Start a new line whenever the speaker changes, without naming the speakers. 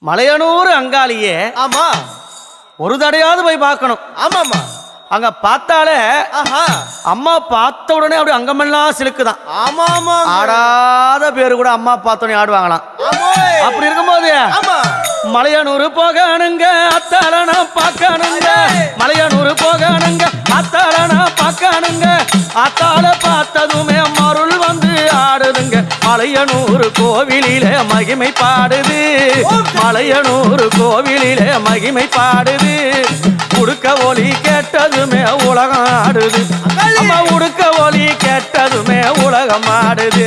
மலையனூர் அங்காளியே
ஆமா
ஒரு தடையாவது போய் பார்க்கணும்.
ஆமாமா
அங்க பார்த்தாலே
ஆஹா
அம்மா பார்த்த உடனே அப்படி அங்கமெல்லாம் சிலுக்குதான்.
ஆமா ஆமா
ஆடாத பேரு கூட அம்மா பார்த்தோன்னே ஆடுவாங்களாம். அப்படி இருக்கும்போது மலையனூர் போகணுங்க அத்தாளனா பார்க்கணுங்க, மலையனூர் போகணுங்க அத்தாளனா பார்க்கணுங்க. அத்தாள பார்த்ததுமே மருள் வந்து ஆடுதுங்க. மலையனூர் கோவிலிலே மகிமை பாடுது, மலையனூர் கோவிலிலே மகிமை பாடுது. உடுக்க ஒலி கேட்டதுமே உலகம் ஆடுது, அம்மா உடுக்க ஒலி கேட்டதுமே உலகம் ஆடுது.